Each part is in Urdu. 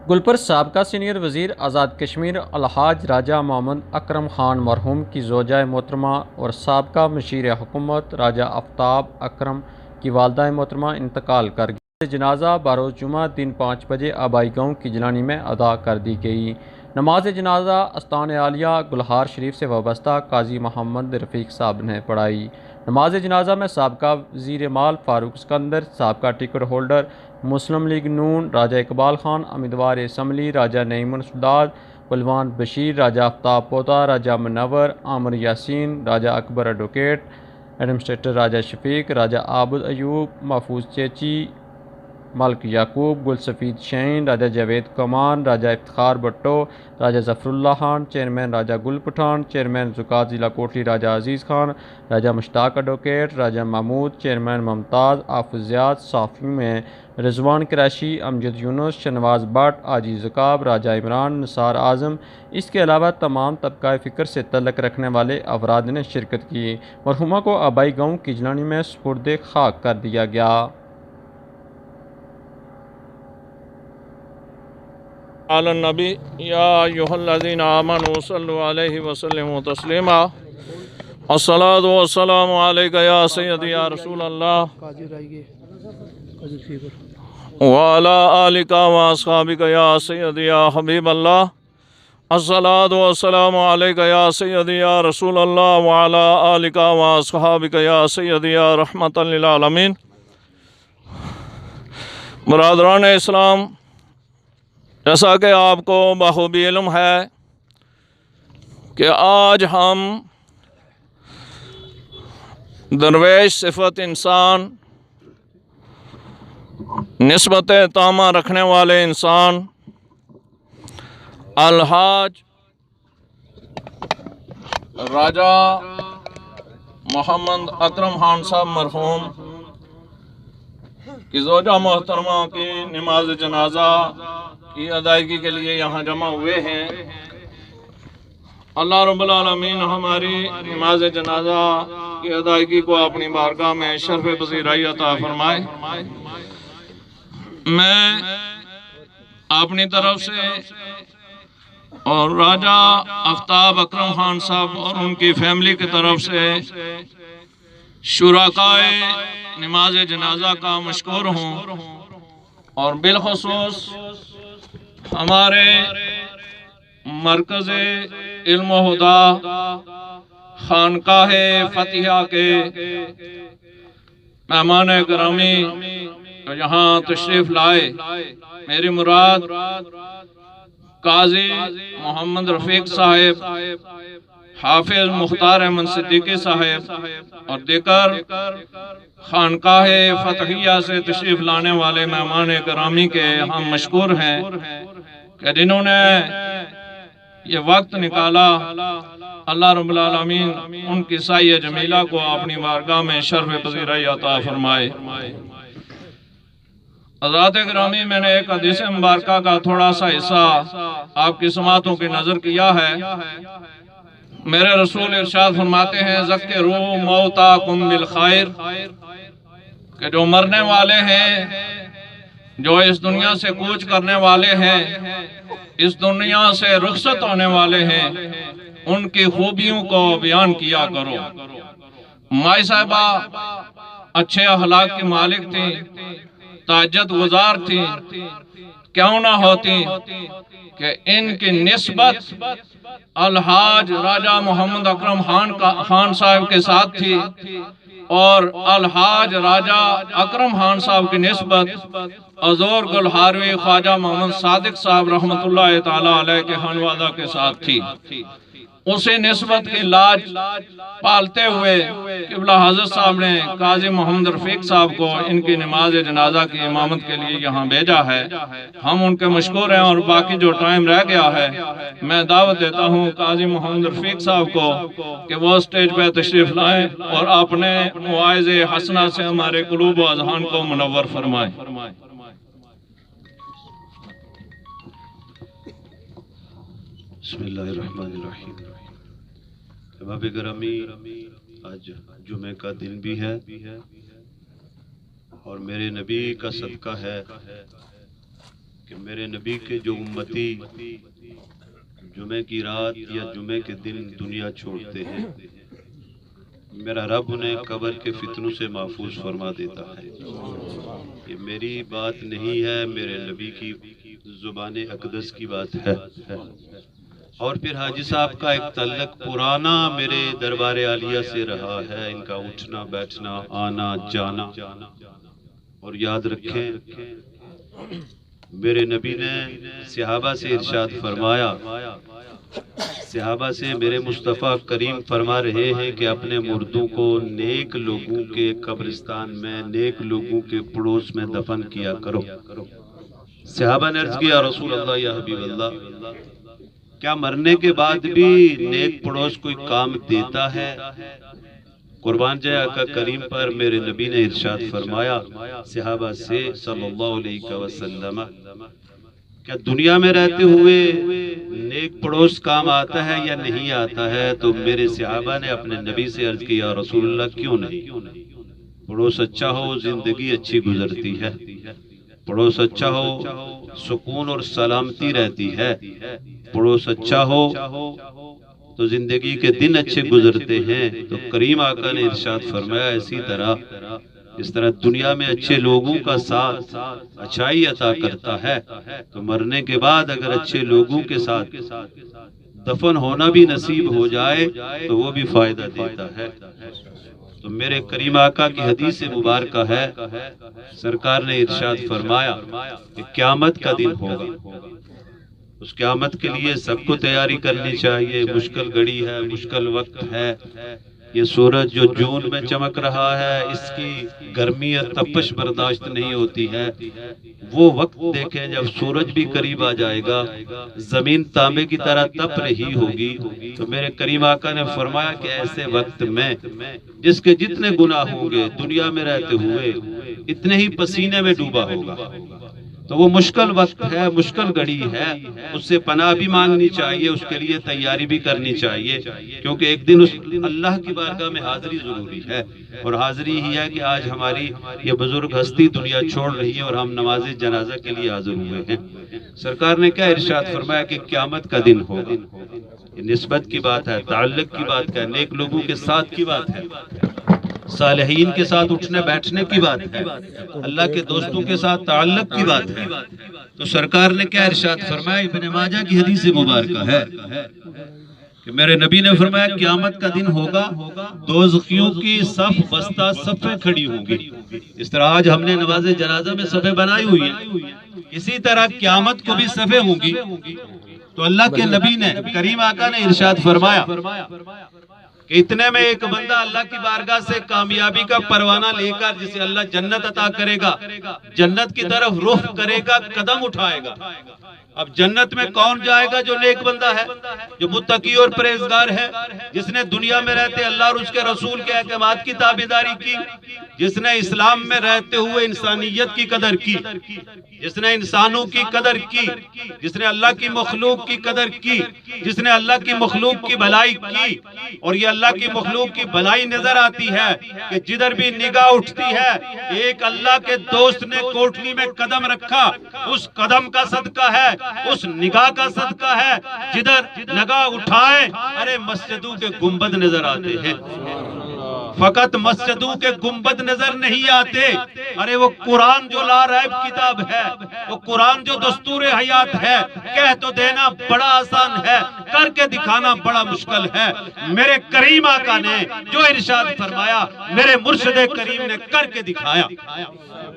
گلپر سابقہ سینئر وزیر آزاد کشمیر الحاج راجہ محمد اکرم خان مرحوم کی زوجہ محترمہ اور سابقہ مشیر حکومت راجہ آفتاب اکرم کی والدہ محترمہ انتقال کر گئی۔ جنازہ بروز جمعہ دن 5 بجے آبائی گاؤں کی جلانی میں ادا کر دی گئی۔ نماز جنازہ استان عالیہ گلہار شریف سے وابستہ قاضی محمد رفیق صاحب نے پڑھائی۔ نماز جنازہ میں سابقہ وزیر مال فاروق اسکندر، سابقہ ٹکٹ ہولڈر مسلم لیگ نون راجہ اقبال خان، امیدوار اسمبلی راجہ نعیم السداد، پلوان بشیر، راجہ آفتاب پوتا، راجہ منور، عامر یاسین، راجہ اکبر ایڈوکیٹ، ایڈمنسٹریٹر راجہ شفیق، راجہ عابد ایوب، محفوظ چیچی، ملک یعقوب، گل سفید شعین، راجہ جاوید کمان، راجہ افتخار بھٹو، راجہ ظفر اللہ خان، چیئرمین راجہ گل پٹھان، چیئرمین زکوٰۃ ضلع کوٹلی راجہ عزیز خان، راجہ مشتاق ایڈوکیٹ، راجہ محمود، چیئرمین ممتاز، حافظیات صافی میں رضوان قریشی، امجد یونس، شنواز بٹ، حاجی زکاب، راجہ عمران، نثار اعظم، اس کے علاوہ تمام طبقہ فکر سے تعلق رکھنے والے افراد نے شرکت کی۔ مرحومہ کو آبائی گاؤں کی جلانی میں سپرد خاک کر دیا گیا۔ علی النبی یا ایھا الذین آمنوا صلوا علیہ وسلموا تسلیما۔ الصلاۃ والسلام علیک یا سیدی یا رسول اللہ وعلی آلک واصحابک یا سیدی یا حبیب اللہ۔ الصلاۃ والسلام علیک یا سیدی یا رسول اللہ وعلی آلک واصحابک یا سیدی یا رحمۃ للعالمین۔ برادران اسلام، جیسا کہ آپ کو بخوبی علم ہے کہ آج ہم درویش صفت انسان، نسبت تامہ رکھنے والے انسان الحاج راجہ محمد اکرم خان صاحب مرحوم کی زوجہ محترمہ کی نماز جنازہ کی ادائیگی کے لیے یہاں جمع ہوئے ہیں۔ اللہ رب العالمین ہماری نماز جنازہ کی ادائیگی کو اپنی بارگاہ میں شرف پذیرائی عطا فرمائے۔ میں اپنی طرف سے اور راجہ آفتاب اکرم خان صاحب اور ان کی فیملی کی طرف سے شرکائے نماز جنازہ کا مشکور ہوں، اور بالخصوص ہمارے مرکز علم و ہدیٰ خانقاہ فتحیہ کے مہمان گرامی یہاں تشریف لائے۔ میری مراد قاضی محمد رفیق صاحب، حافظ مختار احمد صدیقی صاحب اور دیگر خانقاہ فتحیہ سے تشریف لانے والے مہمان گرامی کے ہم مشکور ہیں کہ جنہوں نے یہ وقت نکالا۔ اللہ رب العالمین ان کی سایہ جمیلہ کو اپنی بارگاہ میں شرف پذیرائی عطا فرمائے۔ حضرات گرامی، میں نے ایک حدیث مبارکہ کا تھوڑا سا حصہ آپ کی سماعتوں کی نظر کیا ہے۔ میرے رسول ارشاد فرماتے ہیں ذکروا موتاکم بالخیر، کہ جو مرنے والے ہیں، جو اس دنیا سے کوچ کرنے والے ہیں، اس دنیا سے رخصت ہونے والے ہیں، ان کی خوبیوں کو بیان کیا کرو۔ مائی صاحبہ اچھے اخلاق کی مالک تھیں، تہجد گزار تھیں، کیوں نہ ہوتی کہ ان کی نسبت الحاج راجہ محمد اکرم خان صاحب کے ساتھ تھی، اور الحاج راجہ اکرم خان صاحب کی نسبت حضور گلہاروی خواجہ محمد صادق صاحب رحمۃ اللہ تعالی علیہ کے خانوادہ کے ساتھ تھی۔ اسی نسبت کی لاج پالتے ہوئے قبلہ حضرت صاحب نے قاضی محمد رفیق صاحب کو ان کی نماز جنازہ کی امامت کے لیے یہاں بھیجا ہے۔ ہم ان کے مشکور ہیں، اور باقی جو ٹائم رہ گیا ہے میں دعوت دیتا ہوں قاضی محمد رفیق صاحب کو کہ وہ سٹیج پہ تشریف لائیں اور اپنے مواعظ حسنہ سے ہمارے قلوب و اذہان کو منور فرمائیں۔ بسم اللہ الرحمن الرحیم۔ احباب گرامی، آج جمعہ کا دن بھی ہے اور میرے نبی کا صدقہ ہے کہ میرے نبی کے جو امتی جمعے کی رات یا جمعے کے دن دنیا چھوڑتے ہیں، میرا رب انہیں قبر کے فتنوں سے محفوظ فرما دیتا ہے۔ یہ میری بات نہیں ہے، میرے نبی کی زبان اقدس کی بات ہے۔ اور پھر حاجی صاحب کا ایک تعلق پرانا میرے دربار عالیہ سے رہا ہے، ان کا اٹھنا بیٹھنا آنا جانا۔ اور یاد رکھیں میرے نبی نے صحابہ سے ارشاد فرمایا، صحابہ سے میرے مصطفیٰ کریم فرما رہے ہیں کہ اپنے مردوں کو نیک لوگوں کے قبرستان میں، نیک لوگوں کے پڑوس میں دفن کیا کرو۔ صحابہ نے عرض کیا رسول اللہ یا حبیب اللہ، کیا مرنے کے بعد بھی نیک پڑوس کوئی کام دیتا ہے؟ قربان جائے آقا کریم پر میرے نبی نے ارشاد فرمایا صحابہ سے صلی اللہ علیہ وسلم، کیا دنیا میں رہتے ہوئے نیک پڑوس کام آتا ہے یا نہیں آتا ہے؟ تو میرے صحابہ نے اپنے نبی سے عرض کیا رسول اللہ کیوں نہیں؟ پڑوس اچھا ہو زندگی اچھی گزرتی ہے، پڑوس اچھا ہو سکون اور سلامتی رہتی ہے، پڑوس اچھا ہو تو زندگی کے دن اچھے گزرتے ہیں۔ تو کریم آقا نے ارشاد فرمایا اسی طرح اس طرح دنیا میں اچھے لوگوں کا ساتھ اچھائی عطا کرتا ہے، تو مرنے کے بعد اگر اچھے لوگوں کے ساتھ دفن ہونا بھی نصیب ہو جائے تو وہ بھی فائدہ دیتا ہے۔ تو میرے کریم آقا کی حدیث مبارکہ ہے، سرکار نے ارشاد فرمایا کہ قیامت کا دن ہوگا، اس قیامت کے لیے سب کو تیاری کرنی چاہیے۔ مشکل گھڑی ہے، مشکل وقت ہے۔ یہ سورج جو جون میں چمک رہا ہے، اس کی گرمی اور تپش برداشت نہیں ہوتی ہے۔ وہ وقت دیکھیں جب سورج بھی قریب آ جائے گا، زمین تانبے کی طرح تپ رہی ہوگی۔ تو میرے کریم آقا نے فرمایا کہ ایسے وقت میں جس کے جتنے گناہ ہوں گے دنیا میں رہتے ہوئے اتنے ہی پسینے میں ڈوبا ہوگا۔ تو وہ مشکل وقت ہے، مشکل گھڑی ہے، اس سے پناہ بھی مانگنی چاہیے، اس کے لیے تیاری بھی کرنی چاہیے، کیونکہ ایک دن اس اللہ کی بارگاہ میں حاضری ضروری ہے۔ اور حاضری ہی ہے کہ آج ہماری یہ بزرگ ہستی دنیا چھوڑ رہی ہے اور ہم نماز جنازہ کے لیے حاضر ہوئے ہیں۔ سرکار نے کیا ارشاد فرمایا کہ قیامت کا دن ہوگا۔ یہ نسبت کی بات ہے، تعلق کی بات ہے، نیک لوگوں کے ساتھ کی بات ہے، صالحین کے ساتھ اٹھنے بیٹھنے کی بات ہے، اللہ کے دوستوں کے ساتھ تعلق کی بات ہے۔ تو سرکار نے کیا ارشاد فرمایا؟ ابن ماجہ کی حدیث مبارکہ ہے کہ میرے نبی نے فرمایا قیامت کا دن ہوگا، دوزخیوں کی صف بستہ صفیں کھڑی ہوں گی۔ اس طرح آج ہم نے نماز جنازہ میں صفیں بنائی ہوئی ہیں، اسی طرح قیامت کو بھی صفیں ہوں گی۔ تو اللہ کے نبی نے کریم آقا نے ارشاد فرمایا کہ اتنے میں ایک بندہ اللہ کی بارگاہ سے کامیابی کا پروانہ لے کر، جسے اللہ جنت عطا کرے گا، جنت کی طرف رخ کرے گا، قدم اٹھائے گا۔ اب جنت میں کون جائے گا؟ جو نیک بندہ ہے، جو متقی اور پرہیزگار ہے، جس نے دنیا میں رہتے اللہ اور اس کے رسول کے احکامات کی تابعداری کی، جس نے اسلام میں رہتے ہوئے انسانیت کی قدر کی، جس نے انسانوں کی قدر کی، جس نے اللہ کی مخلوق کی قدر کی، جس نے اللہ کی مخلوق کی بھلائی کی۔ اور یہ اللہ کی مخلوق کی بھلائی نظر آتی ہے کہ جدھر بھی نگاہ اٹھتی ہے، ایک اللہ کے دوست نے کوٹلی میں قدم رکھا، اس قدم کا صدقہ ہے، اس نگاہ کا صدقہ ہے۔ جدھر نگاہ اٹھائے، ارے مسجدوں کے گنبد نظر آتے ہیں، فقط مسجدوں کے گنبد نظر نہیں آتے، ارے وہ قرآن جو لا ریب کتاب ہے، وہ قرآن جو دستور حیات ہے، کہہ تو دینا بڑا آسان ہے، کر کے دکھانا بڑا مشکل ہے۔ میرے کریم آقا نے جو ارشاد فرمایا، میرے مرشد کریم نے کر کے دکھایا۔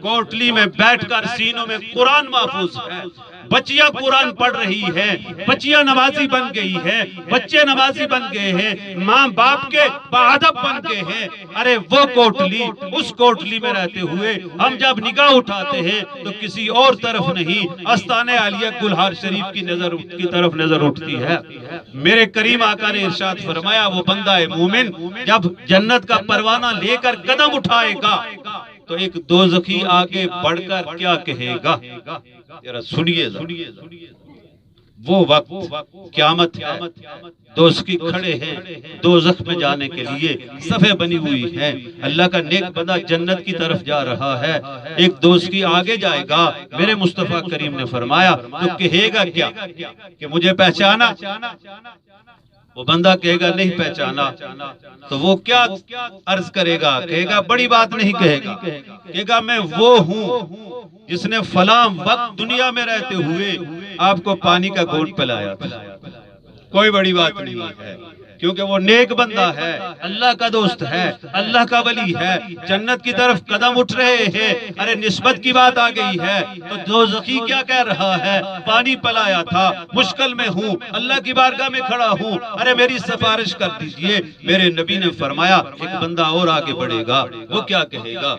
کوٹلی میں بیٹھ کر سینوں میں قرآن محفوظ ہے، بچیاں قرآن پڑھ رہی ہے، بچیاں نمازی بن گئی ہے، بچے نمازی بن گئے ہیں، ماں باپ کے باادب بن گئے ہیں۔ ارے وہ کوٹلی، اس کوٹلی میں رہتے ہوئے ہم جب نگاہ اٹھاتے ہیں تو کسی اور طرف نہیں، آستانِ عالیہ گلہار شریف کی طرف نظر اٹھتی ہے۔ میرے کریم آقا نے ارشاد فرمایا وہ بندہ مومن جب جنت کا پروانہ لے کر قدم اٹھائے گا تو ایک دوزخی آگے بڑھ کر کیا کہے گا؟ ذرا سنیے، وہ وقت قیامت ہے، دوزخی کھڑے ہیں دوزخ میں جانے کے لیے، صفیں بنی ہوئی ہیں، اللہ کا نیک بندہ جنت کی طرف جا رہا ہے، ایک دوزخی آگے جائے گا، میرے مصطفیٰ کریم نے فرمایا تو کہے گا کیا کہ مجھے پہچانا؟ وہ بندہ کہے گا نہیں پہچانا، تو وہ کیا عرض کرے گا؟ کہے گا بڑی بات نہیں کہے گا، کہے گا میں وہ ہوں جس نے فلاں وقت دنیا میں رہتے ہوئے آپ کو پانی کا گھونٹ پلایا تھا۔ کوئی بڑی بات نہیں ہے، کیونکہ وہ نیک بندہ ہے، اللہ کا دوست ہے، اللہ کا ولی ہے، جنت کی طرف قدم اٹھ رہے ہیں۔ ارے نسبت کی بات آ گئی ہے تو دوزخی کیا کہہ رہا ہے؟ پانی پلایا تھا، مشکل میں ہوں، اللہ کی بارگاہ میں کھڑا ہوں، ارے میری سفارش کر دیجئے۔ میرے نبی نے فرمایا ایک بندہ اور آگے بڑھے گا، وہ کیا کہے گا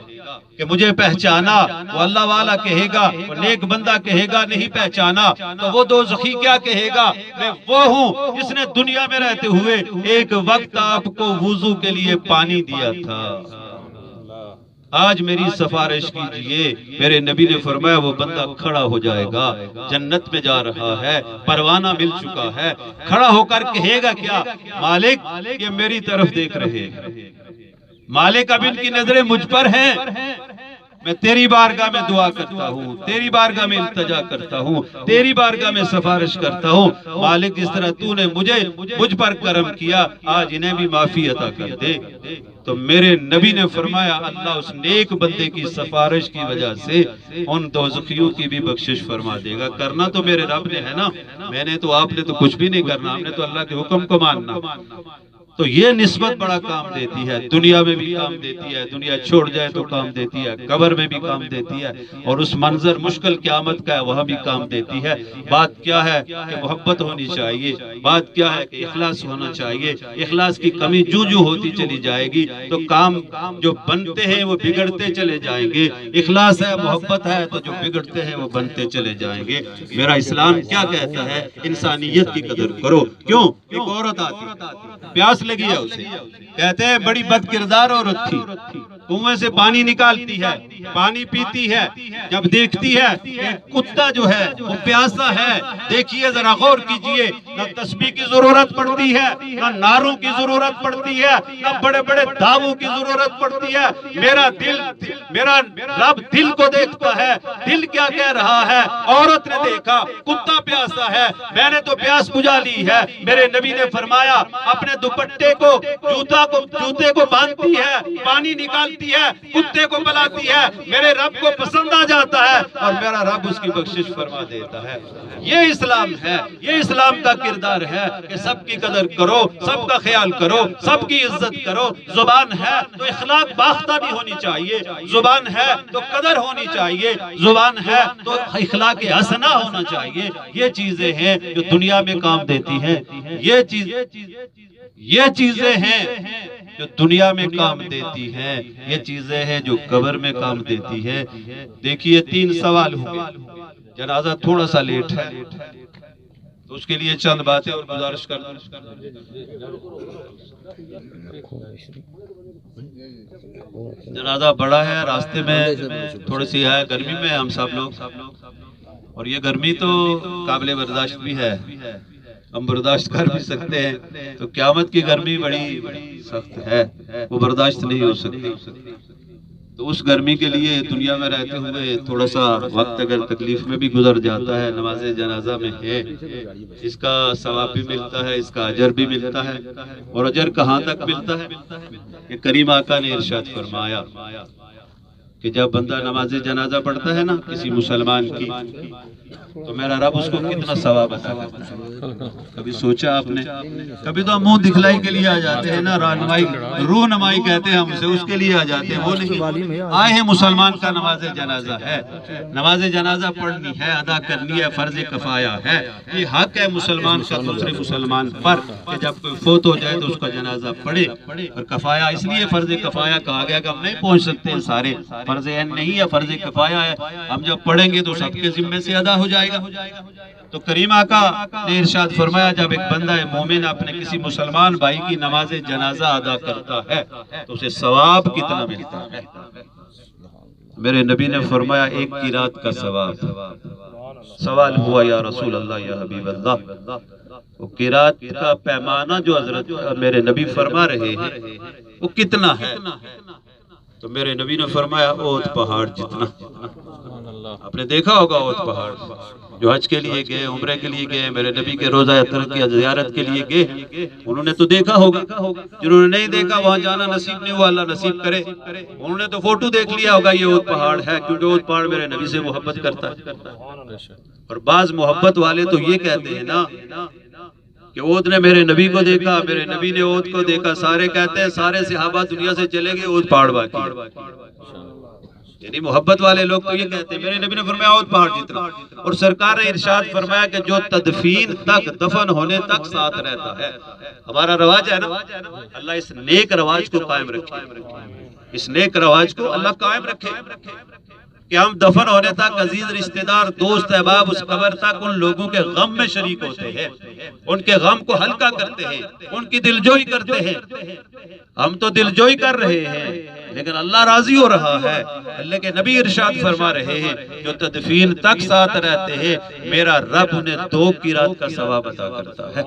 کہ مجھے پہچانا؟ وہ اللہ والا کہے گا، وہ نیک بندہ کہے گا نہیں پہچانا، تو وہ دوزخی کیا کہے گا؟ میں وہ ہوں جس نے دنیا میں رہتے ہوئے ایک وقت آپ کو وضو کے لیے پانی دیا تھا، آج میری سفارش کیجئے۔ میرے نبی نے فرمایا وہ بندہ کھڑا ہو جائے گا، جنت میں جا رہا ہے، پروانہ مل چکا ہے، کھڑا ہو کر کہے گا کیا؟ مالک یہ میری طرف دیکھ رہے ہیں، مالک اب ان کی نظریں مجھ پر ہیں، میں تیری بارگاہ میں دعا کرتا ہوں، تیری بارگاہ میں التجا کرتا ہوں، تیری بارگاہ میں سفارش کرتا ہوں، مالک جس طرح تو نے مجھ پر کرم کیا، آج انہیں بھی معافی عطا کر دے۔ تو میرے نبی نے فرمایا اللہ اس نیک بندے کی سفارش کی وجہ سے ان دوزخیوں کی بھی بخشش فرما دے گا۔ کرنا تو میرے رب نے ہے نا، میں نے تو، آپ نے تو کچھ بھی نہیں کرنا، ہم نے تو اللہ کے حکم کو ماننا۔ تو یہ نسبت بڑا کام دیتی ہے، دنیا میں بھی کام دیتی ہے، دنیا چھوڑ جائے تو کام دیتی ہے، قبر میں بھی کام دیتی ہے، اور اس منظر مشکل قیامت کا ہے وہاں بھی کام دیتی ہے۔ بات کیا ہے کہ محبت ہونی چاہیے، بات کیا ہے کہ اخلاص ہونا چاہیے۔ اخلاص کی کمی جو ہوتی چلی جائے گی تو کام جو بنتے ہیں وہ بگڑتے چلے جائیں گے۔ اخلاص ہے، محبت ہے تو جو بگڑتے ہیں وہ بنتے چلے جائیں گے۔ میرا اسلام کیا کہتا ہے؟ انسانیت کی قدر کرو۔ کیوں؟ ایک عورت آتی، پیاس لگی ہے اسے، کہتے ہیں بڑی بد کردار عورت تھی، کنویں سے پانی نکالتی ہے، پانی پیتی ہے، جب دیکھتی ہے کہ کتا جو ہے وہ پیاسا ہے، دیکھیے ذرا غور کیجئے، نہ تسبیح کی ضرورت پڑتی ہے، نہ نعروں کی ضرورت پڑتی ہے، نہ بڑے بڑے دعووں کی ضرورت پڑتی ہے۔ میرا رب دل کو دیکھتا ہے، دل کیا کہہ رہا ہے۔ عورت نے دیکھا کتا پیاسا ہے، میں نے تو پیاس بجھا لی ہے۔ میرے نبی نے فرمایا اپنے دوپٹے کو، جوتے کو باندھتی ہے، پانی نکالتی ہے، کتے کو پلاتی ہے، میرے رب کو پسند آ جاتا ہے اور میرا رب اس کی بخشش فرما دیتا ہے۔ یہ اسلام ہے، یہ اسلام کا کردار ہے کہ سب کی قدر کرو، سب کا خیال کرو، سب کی عزت کرو۔ زبان ہے تو اخلاق باختہ بھی ہونی چاہیے، زبان ہے تو قدر ہونی چاہیے، زبان ہے تو اخلاق حسنہ ہونا چاہیے۔ یہ چیزیں ہیں جو دنیا میں کام دیتی ہیں، یہ چیزیں ہیں جو دنیا میں کام دیتی ہیں، یہ چیزیں ہیں جو قبر میں کام دیتی ہیں۔ دیکھیے 3 سوال ہوں گے، جنازہ تھوڑا سا لیٹ ہے تو اس کے لیے چند باتیں اور گزارش کر دوں۔ جنازہ بڑا ہے، راستے میں تھوڑی سی ہے، گرمی میں ہم سب لوگ، اور یہ گرمی تو قابل برداشت بھی ہے، ہم برداشت کر بھی سکتے ہیں، تو قیامت کی گرمی بڑی سخت ہے، وہ برداشت نہیں ہو سکتی۔ تو اس گرمی کے لیے دنیا میں رہتے ہوئے تھوڑا سا وقت اگر تکلیف میں بھی گزر جاتا ہے، نماز جنازہ میں ہے، اس کا ثواب بھی ملتا ہے، اس کا اجر بھی ملتا ہے، اور اجر کہاں تک ملتا ہے کہ کریم آقا نے ارشاد فرمایا کہ جب بندہ نماز جنازہ پڑھتا ہے نا کسی مسلمان کی، تو میرا رب اس کو کتنا ثواب عطا کرتا ہے۔ کبھی سوچا آپ نے؟ کبھی تو ہم منہ دکھلائی کے لیے آ جاتے ہیں نا، روح نمائی کہتے ہیں ہم اسے، اس کے لیے آ جاتے ہیں، وہ نہیں آئے ہیں مسلمان کا نماز جنازہ ہے، نماز جنازہ پڑھنی ہے، ادا کرنی ہے، فرض کفایہ ہے، یہ حق ہے مسلمان کا دوسرے مسلمان پر کہ جب کوئی فوت ہو جائے تو اس کا جنازہ پڑھے۔ اور کفایہ اس لیے فرض کفایہ کہا گیا کہ ہم نہیں پہنچ سکتے ہیں سارے، فرض عین نہیں ہے، فرض کفایہ ہے، ہم جب پڑھیں گے تو سب کے ذمے سے ادا ہو جائے گا۔ تو کریم آقا نے ارشاد فرمایا جب ایک بندہ مومن اپنے کسی مسلمان بھائی کی نماز جنازہ ادا کرتا ہے تو اسے ثواب کتنا ملتا ہے؟ میرے نبی نے فرمایا 1 کی رات کا ثواب، سوال ہوا یا رسول اللہ یا حبیب اللہ، وہ قرات کا پیمانہ جو حضرت میرے نبی فرما رہے ہیں وہ کتنا ہے؟ تو میرے نبی نے فرمایا احد پہاڑ جتنا۔ آپ نے دیکھا ہوگا احد پہاڑ، جو حج کے لیے گئے، عمرے کے لیے گئے، میرے نبی کے روزہ اطہر کی زیارت کے لیے گئے، انہوں نے تو دیکھا ہوگا۔ جنہوں نے نہیں دیکھا وہاں جانا نصیب نہیں ہوا، اللہ نصیب کرے، انہوں نے تو فوٹو دیکھ لیا ہوگا یہ احد پہاڑ ہے، کیونکہ احد پہاڑ میرے نبی سے محبت کرتا ہے۔ اور بعض محبت والے تو یہ کہتے ہیں نا کہ احد نے میرے نبی کو دیکھا، میرے نبی نے احد کو دیکھا، سارے کہتے ہیں سارے صحابہ دنیا سے چلے گئے، احد پہاڑ باقی۔ یعنی محبت والے لوگ تو یہ کہتے ہیں، میرے نبی نے فرمایا احد پہاڑ جتنا، اور سرکار نے ارشاد فرمایا کہ جو تدفین تک، دفن ہونے تک ساتھ رہتا ہے۔ ہمارا رواج ہے نا، اللہ اس نیک رواج کو قائم رکھے، اس نیک رواج کو اللہ قائم رکھے کہ ہم دفن ہونے تک عزیز رشتہ دار، دوست احباب اس قبر تک ان لوگوں کے غم میں شریک ہوتے ہیں، ان کے غم کو ہلکا کرتے ہیں، ان کی دلجوئی کرتے ہیں۔ ہم تو دلجوئی کر رہے ہیں لیکن اللہ راضی ہو رہا ہے۔ اللہ کے نبی ارشاد فرما رہے ہیں جو تدفین تک ساتھ رہتے ہیں میرا رب انہیں 2 قرات کا ثواب عطا کرتا ہے۔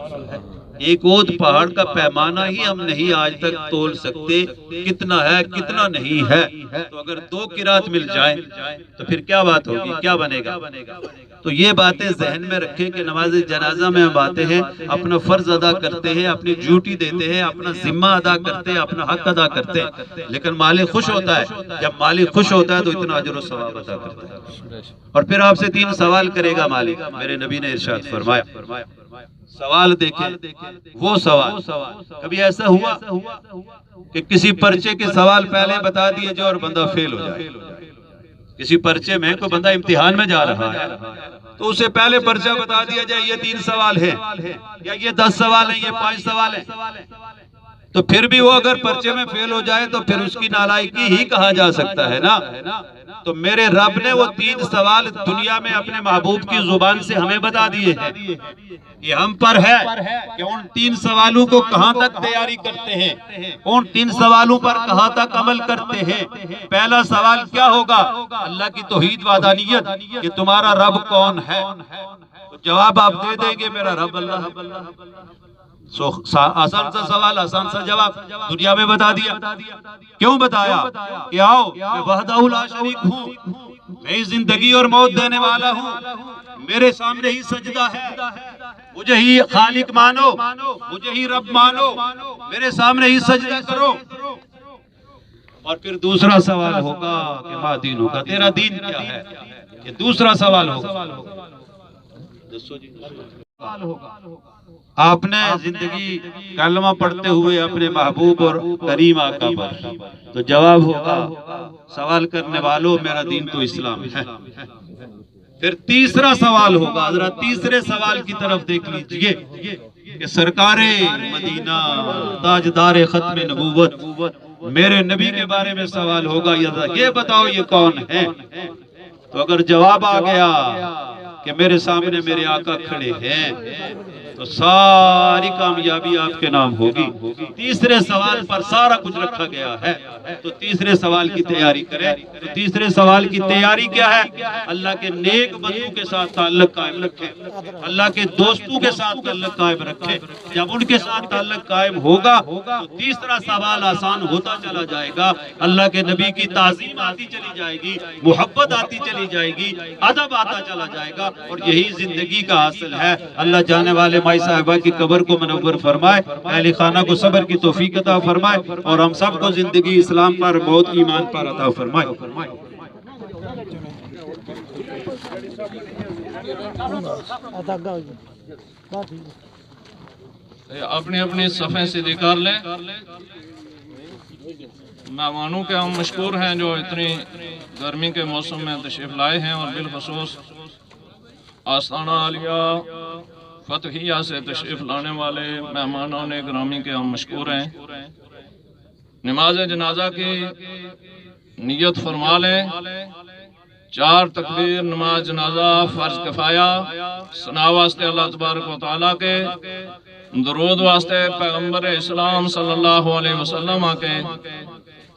ایک احد پہاڑ کا پیمانہ ہی ہم نہیں آج تک تول سکتے کتنا ہے کتنا نہیں ہے، تو اگر 2 قرات مل جائیں تو پھر کیا بات ہوگی، کیا بنے گا؟ تو یہ باتیں ذہن میں رکھیں کہ نماز جنازہ میں ہم آتے ہیں، اپنا فرض ادا کرتے ہیں، اپنی ڈیوٹی دیتے ہیں، اپنا ذمہ ادا کرتے ہیں، اپنا حق ادا کرتے ہیں، لیکن مالک خوش ہوتا ہے۔ جب مالک خوش ہوتا ہے تو اتنا اجر و ثواب عطا کرتا ہے۔ اور پھر آپ سے 3 سوال کرے گا مالک، میرے نبی نے ارشاد فرمایا۔ سوال دیکھیں، وہ سوال کبھی ایسا ہوا کہ کسی پرچے کے سوال پہلے بتا دیے جائے اور بندہ فیل ہو جائے؟ کسی پرچے میں کوئی بندہ امتحان میں جا رہا ہے تو اسے پہلے پرچہ بتا دیا جائے یہ 3 سوال ہیں یا یہ 10 سوال ہیں، یہ 5 سوال ہیں، تو پھر بھی وہ اگر پرچے میں فیل ہو جائے تو پھر اس کی نالائکی ہی کہا جا سکتا ہے نا۔ تو میرے رب نے وہ 3 سوال دنیا میں اپنے محبوب کی زبان سے ہمیں بتا دیے ہیں۔ یہ ہم پر ہے کہ ان 3 سوالوں کو کہاں تک تیاری کرتے ہیں، ان 3 سوالوں پر کہاں تک عمل کرتے ہیں۔ پہلا سوال کیا ہوگا؟ اللہ کی توحید وحدانیت، کہ تمہارا رب کون ہے؟ تو جواب آپ دے دیں گے میرا رب اللہ ہے۔ آسان سا سوال، آسان سا جواب دنیا میں بتا دیا۔ کیوں بتایا؟ کہ آؤ میں وحدہ لا شریک ہوں، میں زندگی اور موت دینے والا ہوں، میرے سامنے ہی سجدہ ہے، مجھے ہی خالق مانو، مجھے ہی رب مانو، میرے سامنے ہی سجدہ کرو۔ اور پھر دوسرا سوال ہوگا کہ ما دین ہوگا، تیرا دین کیا ہے؟ یہ دوسرا سوال ہوگا۔ آپ نے زندگی کلمہ پڑھتے ہوئے اپنے محبوب اور کریم آقا پر، تو جواب ہوگا سوال کرنے والوں میرا دین تو اسلام ہے۔ پھر تیسرا سوال ہوگا، ذرا تیسرے سوال کی طرف دیکھ لیجئے کہ سرکار مدینہ تاجدار ختم نبوت میرے نبی کے بارے میں سوال ہوگا، یہ بتاؤ یہ کون ہے؟ تو اگر جواب آ گیا کہ میرے سامنے میرے آقا کھڑے ہیں تو ساری کامیابی آپ کے نام ہوگی۔ تیسرے سوال پر سارا کچھ رکھا گیا ہے، تو تیسرے سوال کی تیاری کریں۔ تو تیسرے سوال کی تیاری کیا ہے؟ اللہ کے نیک بندوں کے ساتھ تعلق قائم رکھیں، اللہ کے دوستوں کے ساتھ تعلق قائم رکھیں۔ جب ان کے ساتھ تعلق قائم ہوگا تو تیسرا سوال آسان ہوتا چلا جائے گا، اللہ کے نبی کی تعظیم آتی چلی جائے گی، محبت آتی چلی جائے گی، ادب آتا چلا جائے گا، اور یہی زندگی کا حاصل ہے۔ اللہ جانے والے مائی صاحبہ کی قبر کو منور فرمائے، اہل خانہ کو صبر کی توفیق عطا فرمائے، اور ہم سب کو زندگی اسلام پر، موت ایمان پر عطا فرمائے۔ اپنی اپنی صفحے سے نکال لیں۔ مہمانوں کے ہم مشکور ہیں جو اتنی گرمی کے موسم میں تشریف لائے ہیں، اور بالخصوص آستانہ عالیہ فتحیہ سے تشریف لانے والے مہمانوں نے گرامی کے ہم مشکور ہیں۔ نماز جنازہ کی نیت فرما لیں۔ 4 تکبیر نماز جنازہ فرض کفایہ، ثنا واسطے اللہ تبارک و تعالیٰ کے، درود واسطے پیغمبر اسلام صلی اللہ علیہ وسلم کے،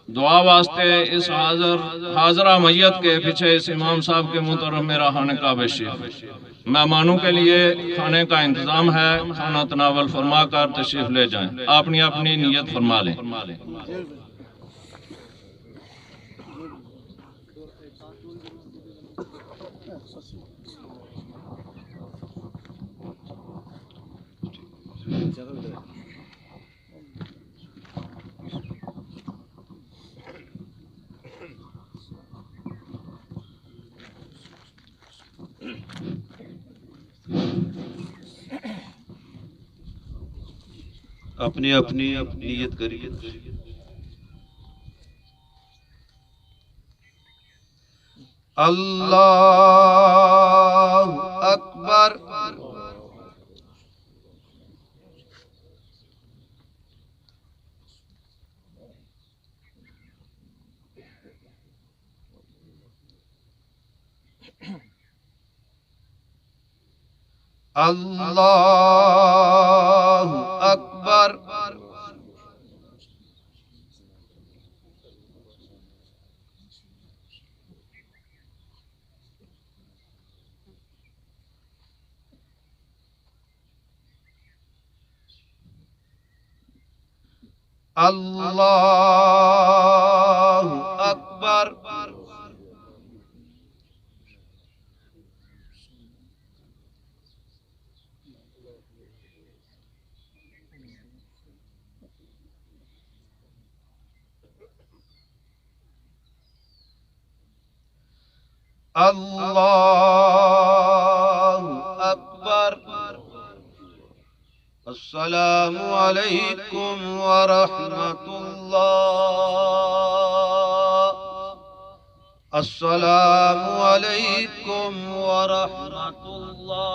دعا واسطے اس حاضرہ میت کے پیچھے اس امام صاحب کے محترم میرا خانے کا بشیر مہمانوں کے لیے کھانے کا انتظام ہے، کھانا تناول فرما کر تشریف لے جائیں، اپنی اپنی نیت فرما لیں۔ اپنی اپنی نیت کریے۔ اللہ اکبر۔ اللہ اکبر۔ اللہ اکبر۔ اللہ اکبر۔ السلام علیکم ورحمۃ اللہ۔ السلام علیکم ورحمۃ اللہ۔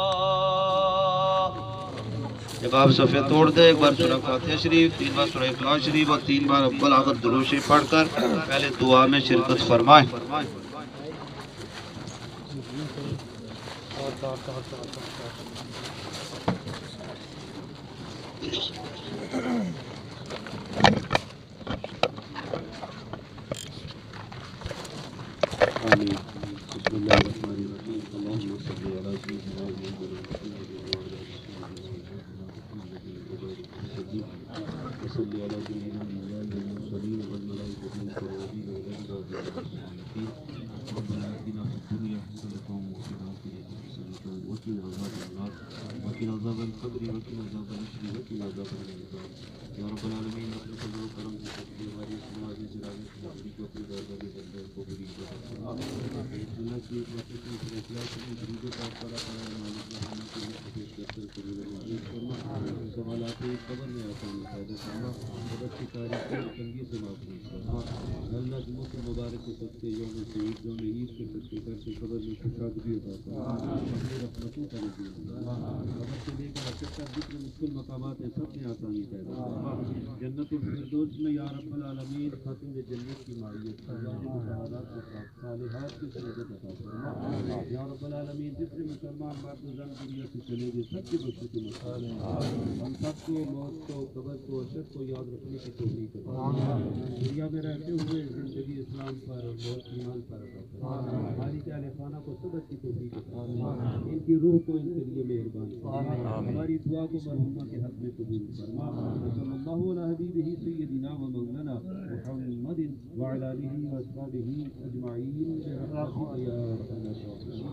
جب آپ صفحے توڑ دیں ایک بار سورہ فاتحہ شریف، 3 بار سورہ اخلاص شریف اور 3 بار رب العزت درود شریف پڑھ کر پہلے دعا میں شرکت فرمائیں۔ آمین۔ بسم اللہ الرحمن الرحیم۔ اللہم صلی علی سیدنا محمد وصلی علی جمیع الانبیاء والمرسلین والملائکۃ المقربین ربنا آتنا فی الدنیا حسنۃ وفی الآخرۃ حسنۃ وقنا عذاب النار وقنا عذاب القبر وقنا عذاب النار وقنا عذاب النار یا رب العالمین، اپنے فضل و کرم سے ہماری سماج جرائم کو اپنی درگاہ میں بندہ کو بری اللہ کی اطاعت میں اخلاص میں درود پاک پڑھا کرنا مالک رحمت کے لیے پیش کرتے قبول منظور فرما، سوالات قبر میں آسان فائدہ فرما، مدد کی تاریخ کو تنگی سے محفوظ فرما۔ اللہ جمعہ کے مبارک کے صدقے یوم سعید یوم عید کے صدقے کر کے قبر میں خوشحالی عطا فرما، اپنی رحمتوں کا نزول فرما، قبر سے لے کر اب تک جتنے مشکل مقامات ہیں سب میں آسانی پیدا فرما، جنت الفردوس میں یا رب العالمین خاتم جنت کی معیت اللہ کے مشاہدات کے ساتھ صالحات کی سعادت عطا فرما، یا رب العالمین جس سے مسلمان مرد و زن دنیا سے چلے گئے سب کی بخشش کی مصالح ہم سب کو موت کو قبر کو اشد کو یاد رکھنے کی توفیق عطا فرما، دنیا میں رہتے ہوئے زندگی اسلام پر اور موت ایمان پر عطا فرما، ہماری اہل خانہ کو صبر کی توفیق عطا فرما، ان کی روح کو ان کے لیے مہربان فرما، ہماری دعا کو مرحومہ کے حق میں قبول فرما، صلی اللہ علیہ حبیبہ سیدنا و مولانا محمد وعلی آلہ و اصحابہ اجمعین برحمتک یا ارحم الراحمین۔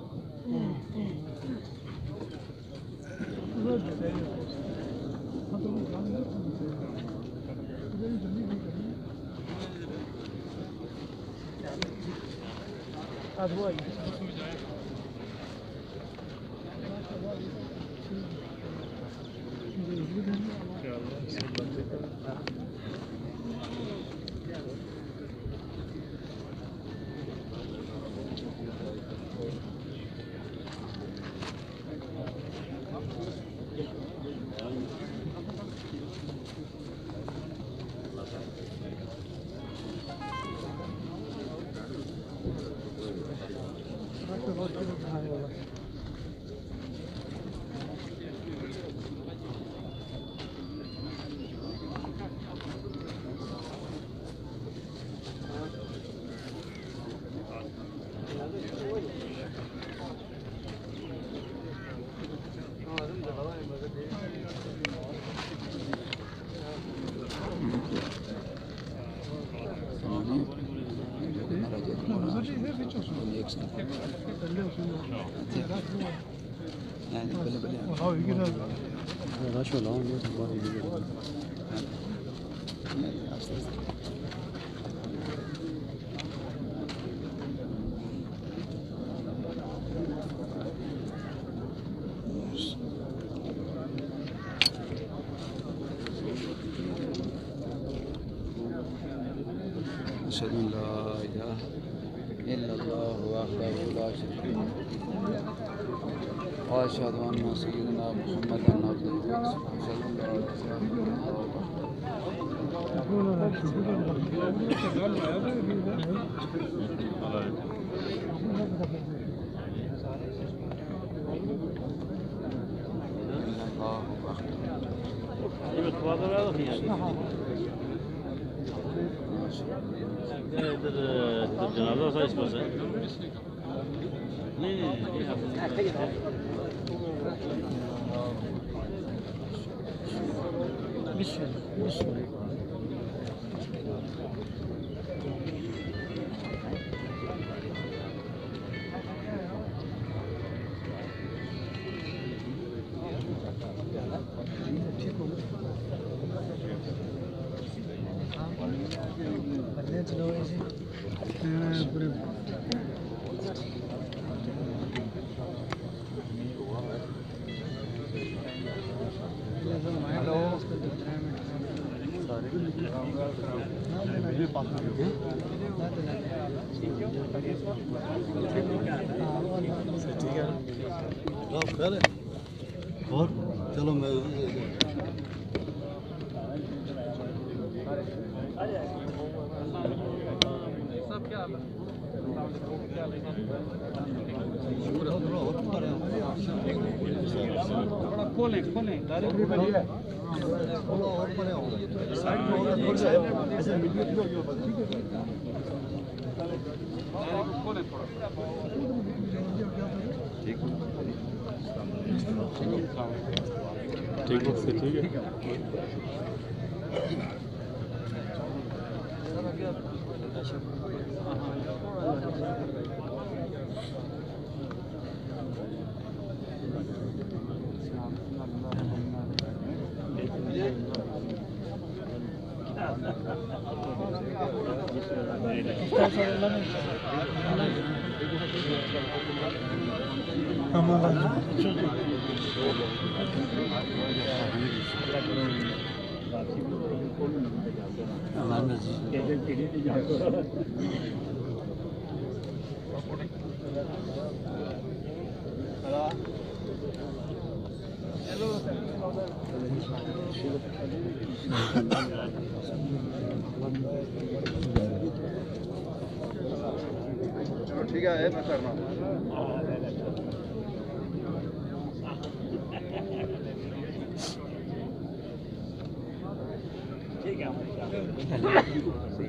أشهد أن لا إله إلا الله وحده لا شريك له وأشهد أن سيدنا محمدا عبده ورسوله أشهد أن لا إله إلا جنازہ تھا اس پر سے نہیں اور چلو میں ٹھیک ہے میں کرنا ٹھیک ہے